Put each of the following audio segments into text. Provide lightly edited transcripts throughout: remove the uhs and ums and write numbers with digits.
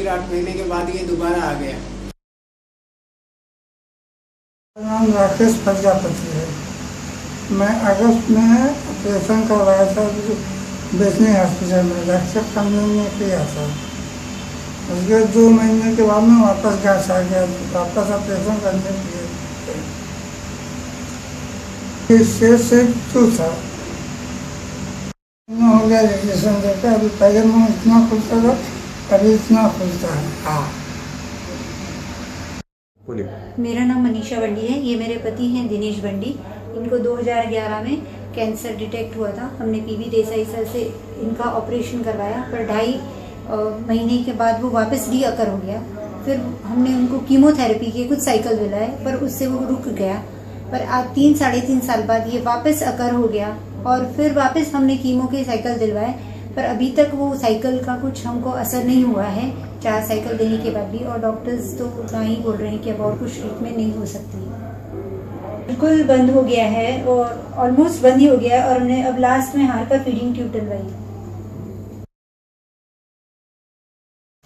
फिर 8 महीने के बाद ये दोबारा आ गया। नाम राकेश प्रजापति है। मैं अगस्त में ऑपरेशन करवाया था बेचने हॉस्पिटल में, रक्षक कंपनी में किया था। उसके 2 महीने के बाद में वापस गैस आ गया, वापस ऑपरेशन करने के लिए। से क्यों था हो गया रेडिएशन देकर। अभी पहले मुँह इतना खुलता था, अभी इतना खुलता है। हाँ, मेरा नाम मनीषा बंडी है। ये मेरे पति हैं दिनेश बंडी। इनको 2011 में कैंसर डिटेक्ट हुआ था। हमने पीवी देसाई सर से इनका ऑपरेशन करवाया, पर 2.5 महीने के बाद वो वापस रीअकर हो गया। फिर हमने उनको कीमोथेरेपी के कुछ साइकिल दिलाए, पर उससे वो रुक गया। पर आज 3-3.5 साल बाद ये वापस अकर हो गया और फिर वापस हमने कीमो के साइकिल दिलवाए, पर अभी तक वो साइकिल का कुछ हमको असर नहीं हुआ है 4 साइकिल देने के बाद भी। और डॉक्टर्स तो उतना ही बोल रहे हैं कि अब और कुछ ट्रीटमेंट नहीं हो सकती। बिल्कुल बंद हो गया है और ऑलमोस्ट बंद ही हो गया है। और हमने अब लास्ट में हार का फीडिंग ट्यूब डलवाई।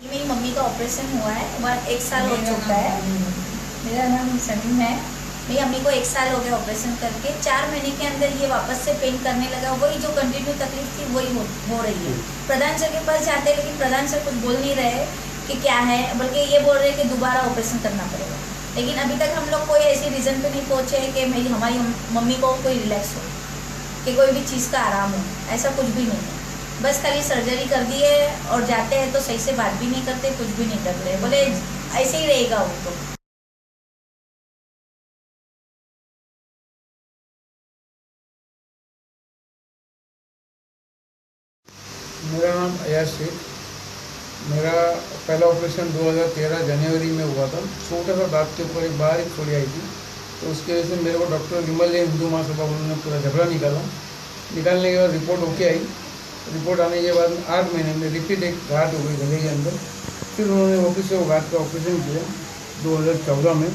मेरी मम्मी का ऑपरेशन हुआ है, वह 1 साल हो चुका है। मेरा नाम समीम है। मेरी अम्मी को 1 साल हो गया ऑपरेशन करके। 4 महीने के अंदर ये वापस से पेन करने लगा। वही जो कंटिन्यू तकलीफ थी वही हो रही है। प्रधान सर के पास जाते हैं, लेकिन प्रधान सर कुछ बोल नहीं रहे कि क्या है, बल्कि ये बोल रहे हैं कि दोबारा ऑपरेशन करना पड़ेगा। लेकिन अभी तक हम लोग कोई ऐसी रीज़न पे नहीं पहुँचे कि हमारी मम्मी को कोई रिलैक्स हो, कि कोई भी चीज़ का आराम हो। ऐसा कुछ भी नहीं है। बस खाली सर्जरी कर दी है और जाते हैं तो सही से बात भी नहीं करते, कुछ भी नहीं कर रहे। बोले ऐसे ही रहेगा वो तो। मेरा नाम अयाज शेख। मेरा पहला ऑपरेशन 2013 जनवरी में हुआ था। छोटा सा दांत के ऊपर एक बारीक थोड़ी आई थी, तो उसकी वजह से मेरे को डॉक्टर विमल जैन हिंदू महासभा उन्होंने पूरा झगड़ा निकालने के बाद रिपोर्ट ओके आई। रिपोर्ट आने के बाद 8 महीने में रिपीट एक गांठ हो गई गले के अंदर। फिर उन्होंने वापस से वो गांठ का ऑपरेशन किया 2014 में।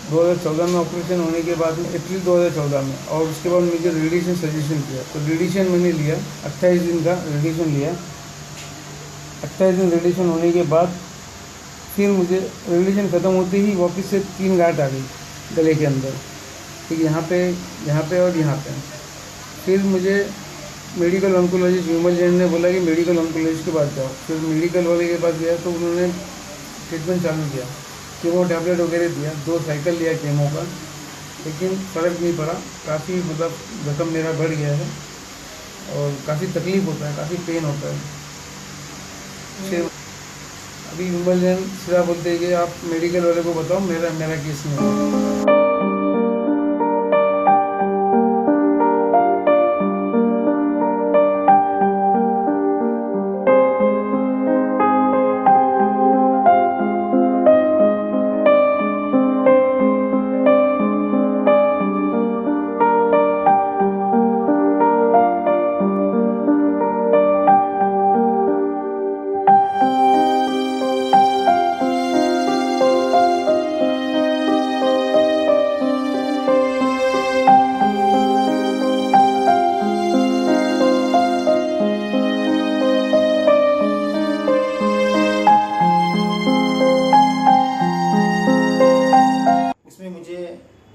2014 में ऑपरेशन होने के बाद में अप्रैल 2014 में, और उसके बाद मुझे रेडिएशन सजेशन किया। तो रेडिएशन मैंने लिया, 28 दिन का रेडिएशन लिया। 28 दिन रेडिएशन होने के बाद फिर मुझे रेडिएशन ख़त्म होते ही वापस से 3 गांठ आ गई गले के अंदर, ठीक है, यहाँ पे और यहाँ पे। फिर मुझे मेडिकल ऑन्कोलॉजिस्ट विमल जैन ने बोला कि मेडिकल ऑन्कोलॉजिस्ट के पास जाओ। फिर मेडिकल वाले के पास गया तो उन्होंने ट्रीटमेंट चालू किया, कीमो टैबलेट वगैरह दिया, 2 साइकिल लिया कीमो का, लेकिन फ़र्क नहीं पड़ा। काफ़ी मतलब जख्म मेरा बढ़ गया है और काफ़ी तकलीफ़ होता है, काफ़ी पेन होता है। फिर अभी विमल जैन सीधा बोलते हैं कि आप मेडिकल वाले को बताओ, मेरा केस नहीं है।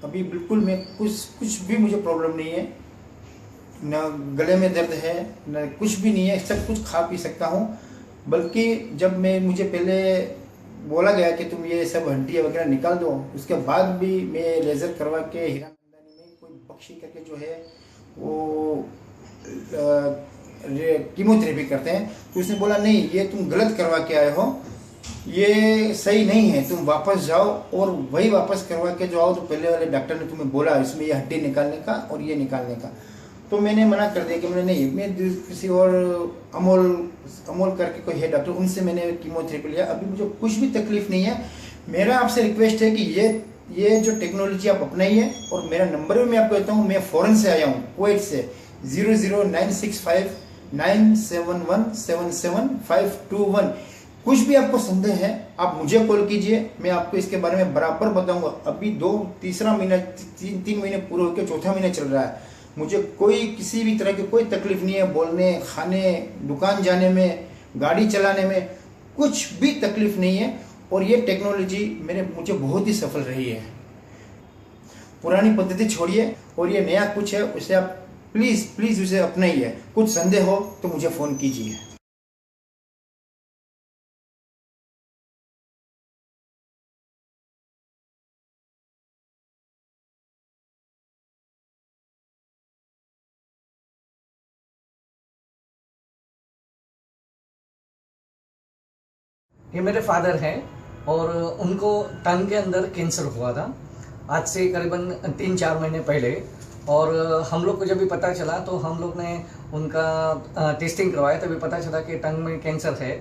अभी बिल्कुल मैं कुछ भी मुझे प्रॉब्लम नहीं है, न गले में दर्द है, न कुछ भी नहीं है। सब कुछ खा पी सकता हूँ। बल्कि जब मुझे पहले बोला गया कि तुम ये सब हड्डियाँ वगैरह निकाल दो, उसके बाद भी मैं लेज़र करवा के हीरानंदानी में कोई बख्शी करके जो है वो कीमोथेरेपी करते हैं, तो उसने बोला नहीं, ये तुम गलत करवा के आए हो, ये सही नहीं है, तुम वापस जाओ और वही वापस करवा के जो आओ तो पहले वाले डॉक्टर ने तुम्हें बोला इसमें ये हड्डी निकालने का और ये निकालने का। तो मैंने मना कर दिया कि मैंने नहीं, मैं किसी और अमोल करके कोई है डॉक्टर, उनसे मैंने कीमोथेरेपी लिया। अभी मुझे कुछ भी तकलीफ नहीं है। मेरा आपसे रिक्वेस्ट है कि ये जो टेक्नोलॉजी आप अपनाइए। और मेरा नंबर भी मैं आपको देता हूँ, मैं फ़ॉरेन से आया हूँ, कुवैत से, 00965 971 77521। कुछ भी आपको संदेह है आप मुझे कॉल कीजिए, मैं आपको इसके बारे में बराबर बताऊंगा। अभी 3 महीने पूरे होकर 4था महीना चल रहा है। मुझे कोई किसी भी तरह की कोई तकलीफ नहीं है, बोलने, खाने, दुकान जाने में, गाड़ी चलाने में कुछ भी तकलीफ नहीं है। और ये टेक्नोलॉजी मुझे बहुत ही सफल रही है। पुरानी पद्धति छोड़िए और ये नया कुछ है, उसे आप प्लीज़ प्लीज़ उसे अपनाइए। कुछ संदेह हो तो मुझे फ़ोन कीजिए। ये मेरे फादर हैं और उनको टंग के अंदर कैंसर हुआ था आज से करीबन 3-4 महीने पहले। और हम लोग को जब भी पता चला तो हम लोग ने उनका टेस्टिंग करवाया, तभी पता चला कि टंग में कैंसर है।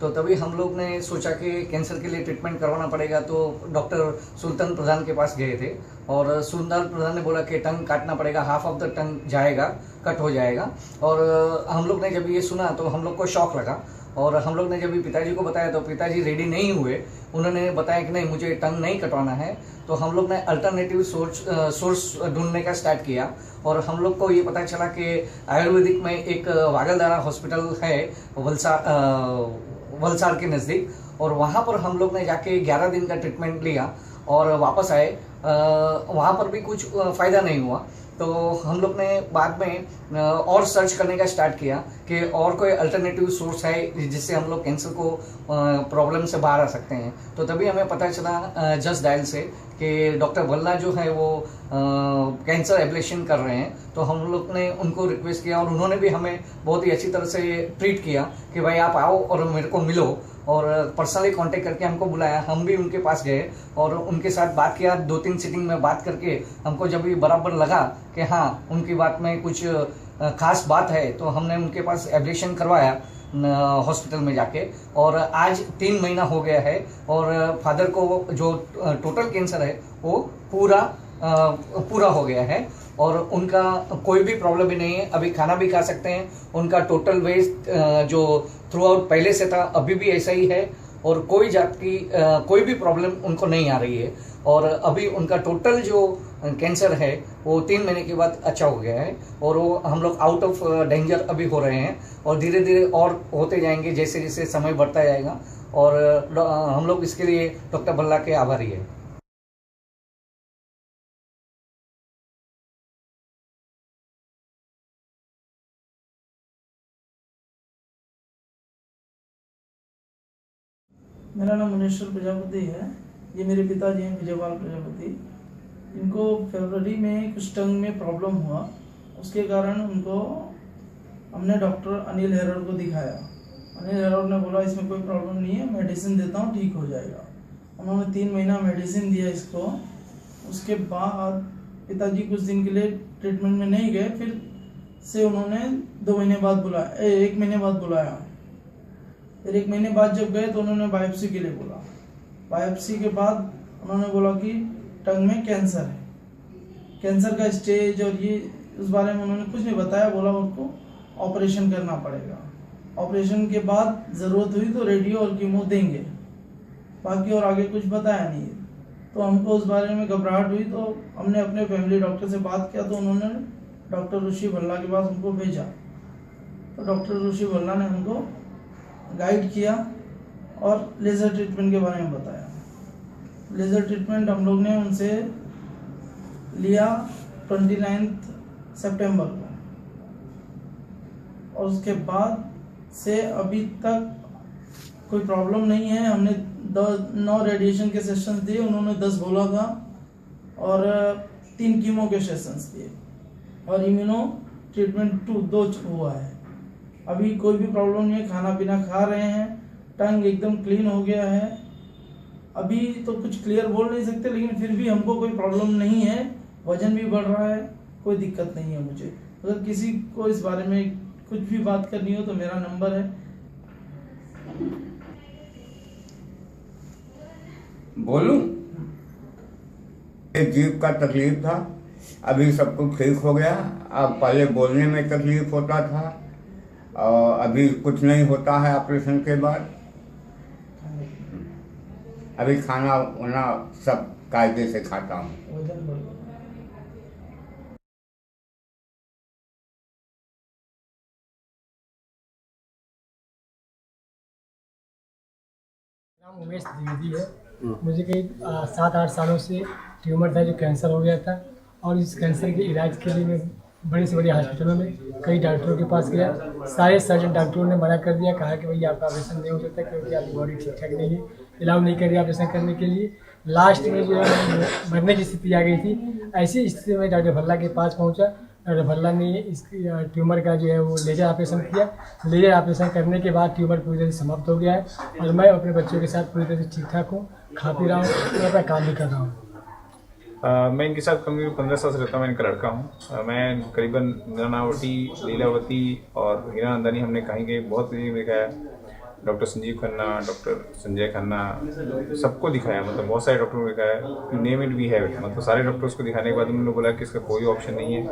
तो तभी हम लोग ने सोचा कि कैंसर के लिए ट्रीटमेंट करवाना पड़ेगा, तो डॉक्टर सुल्तान प्रधान के पास गए थे और सुल्तान प्रधान ने बोला कि टंग काटना पड़ेगा, हाफ ऑफ द टंग जाएगा, कट हो जाएगा। और हम लोग ने जब ये सुना तो हम लोग को शौक लगा और हम लोग ने जब भी पिताजी को बताया तो पिताजी रेडी नहीं हुए। उन्होंने बताया कि नहीं, मुझे टंग नहीं कटवाना है। तो हम लोग ने अल्टरनेटिव सोर्स ढूंढने का स्टार्ट किया और हम लोग को ये पता चला कि आयुर्वेदिक में एक वागलदारा हॉस्पिटल है वलसाड़ के नज़दीक, और वहाँ पर हम लोग ने जाके 11 दिन का ट्रीटमेंट लिया और वापस आए। वहाँ पर भी कुछ फ़ायदा नहीं हुआ। तो हम लोग ने बाद में और सर्च करने का स्टार्ट किया कि और कोई अल्टरनेटिव सोर्स है जिससे हम लोग कैंसर को प्रॉब्लम से बाहर आ सकते हैं। तो तभी हमें पता चला जस्ट डायल से कि डॉक्टर वल्ला जो है वो कैंसर एब्लेशन कर रहे हैं। तो हम लोग ने उनको रिक्वेस्ट किया और उन्होंने भी हमें बहुत ही अच्छी तरह से ट्रीट किया कि भाई आप आओ और मेरे को मिलो, और पर्सनली कांटेक्ट करके हमको बुलाया। हम भी उनके पास गए और उनके साथ बात किया। 2-3 सीटिंग में बात करके हमको जब भी बराबर लगा कि हाँ, उनकी बात में कुछ खास बात है, तो हमने उनके पास एब्लेशन करवाया हॉस्पिटल में जाके। और आज 3 महीना हो गया है और फादर को जो टोटल कैंसर है वो पूरा हो गया है और उनका कोई भी प्रॉब्लम भी नहीं है। अभी खाना भी खा सकते हैं। उनका टोटल वेट जो थ्रू आउट पहले से था अभी भी ऐसा ही है और कोई जात की कोई भी प्रॉब्लम उनको नहीं आ रही है। और अभी उनका टोटल जो कैंसर है वो 3 महीने के बाद अच्छा हो गया है और वो हम लोग आउट ऑफ डेंजर अभी हो रहे हैं और धीरे धीरे और होते जाएंगे जैसे जैसे समय बढ़ता जाएगा। और हम लोग इसके लिए डॉक्टर भल्ला के आभारी है। मेरा नाम मुनेश्वर प्रजापति है। ये मेरे पिताजी हैं विजयपाल प्रजापति। इनको फरवरी में कुछ टंग में प्रॉब्लम हुआ, उसके कारण उनको हमने डॉक्टर अनिल हेरोड को दिखाया। अनिल हेरोड ने बोला इसमें कोई प्रॉब्लम नहीं है, मेडिसिन देता हूँ, ठीक हो जाएगा। उन्होंने 3 महीना मेडिसिन दिया इसको। उसके बाद पिताजी कुछ दिन के लिए ट्रीटमेंट में नहीं गए, फिर से उन्होंने 2 महीने बाद बुलाया, 1 महीने बाद बुलाया। फिर 1 महीने बाद जब गए तो उन्होंने बायोप्सी के लिए बोला। बायोप्सी के बाद उन्होंने बोला कि टंग में कैंसर है, कैंसर का स्टेज और ये उस बारे में उन्होंने कुछ नहीं बताया। बोला उनको ऑपरेशन करना पड़ेगा, ऑपरेशन के बाद ज़रूरत हुई तो रेडियो और कीमो देंगे, बाकी और आगे कुछ बताया नहीं। तो हमको उस बारे में घबराहट हुई, तो हमने अपने फैमिली डॉक्टर से बात किया, तो उन्होंने डॉक्टर ऋषि भल्ला के पास हमको भेजा। तो डॉक्टर ऋषि भल्ला ने हमको गाइड किया और लेज़र ट्रीटमेंट के बारे में बताया। लेज़र ट्रीटमेंट हम लोग ने उनसे लिया 29 सितंबर को, और उसके बाद से अभी तक कोई प्रॉब्लम नहीं है। हमने 9 रेडिएशन के सेशंस दिए, उन्होंने 10 बोला था, और 3 कीमो के सेशंस दिए और इम्यूनो ट्रीटमेंट 2 हुआ है। अभी कोई भी प्रॉब्लम नहीं है, खाना पीना खा रहे हैं, टंग एकदम क्लीन हो गया है। अभी तो कुछ क्लियर बोल नहीं सकते, लेकिन फिर भी हमको कोई प्रॉब्लम नहीं है। वजन भी बढ़ रहा है, कोई दिक्कत नहीं है मुझे। अगर किसी को इस बारे में कुछ भी बात करनी हो तो मेरा नंबर है। बोलूं? एक जीभ का तकलीफ था, अभी सब कुछ ठीक हो गया। अब पहले बोलने में तकलीफ होता था और अभी कुछ नहीं होता है ऑपरेशन के बाद। अभी खाना वाना सब कायदे से खाता हूँ। वजन बढ़ गया। उमेश द्विवेदी है। मुझे करीब 7-8 सालों से ट्यूमर था जो कैंसर हो गया था, और इस कैंसर के इलाज के लिए मैं बड़े से बड़े हॉस्पिटलों में कई डॉक्टरों के पास गया। सारे सर्जन डॉक्टरों ने मना कर दिया, कहा कि भैया आपका ऑपरेशन नहीं हो सकता क्योंकि आपकी बॉडी ठीक ठाक नहीं है, अलाउ नहीं कर रही ऑपरेशन करने के लिए। लास्ट में जो है मरने की स्थिति आ गई थी। ऐसी स्थिति में डॉक्टर भल्ला के पास पहुंचा। डॉक्टर भल्ला ने इस ट्यूमर का जो है वो लेजर ऑपरेशन किया। लेजर ऑपरेशन करने के बाद ट्यूमर पूरी तरह से समाप्त हो गया है, और मैं अपने बच्चों के साथ पूरी तरह से ठीक ठाक हूँ, खा पी रहा हूँ और अपना काम भी कर रहा हूँ। मैं इनके साथ करीब 15 साल से रहता हूँ। मैं इनका लड़का हूँ। मैं करीबन नीलावती, लीलावती और हीरा नंदानी हमने कहीं के बहुत देखा है। डॉक्टर संजीव खन्ना, डॉक्टर संजय खन्ना, सबको दिखाया, मतलब बहुत सारे डॉक्टरों को दिखाया, name it we have it. मतलब सारे डॉक्टर्स को दिखाने के बाद उन्होंने बोला कि इसका कोई ऑप्शन नहीं है,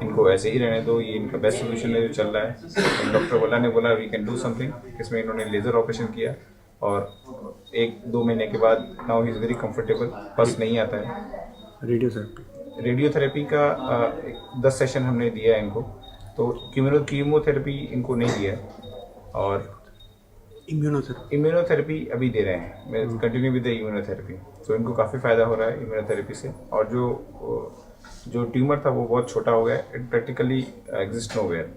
इनको ऐसे ही रहने दो, ये इनका बेस्ट सोल्यूशन है जो चल रहा है। डॉक्टर भल्ला ने बोला वी कैन डू समथिंग। इसमें इन्होंने लेज़र ऑपरेशन किया, और 1-2 महीने के बाद now he is very comfortable, पस नहीं आता है। रेडियोथेरेपी का 10 सेशन हमने दिया है इनको, तो कीमोथेरेपी इनको नहीं दिया है, और इम्यूनोथेरेपी अभी दे रहे हैं। मैं कंटिन्यू विद द इम्यूनोथेरेपी, तो इनको काफ़ी फ़ायदा हो रहा है इम्यूनोथेरेपी से। और जो ट्यूमर था वो बहुत छोटा हो गया, इट प्रैक्टिकली एग्जिस्ट नोवेयर।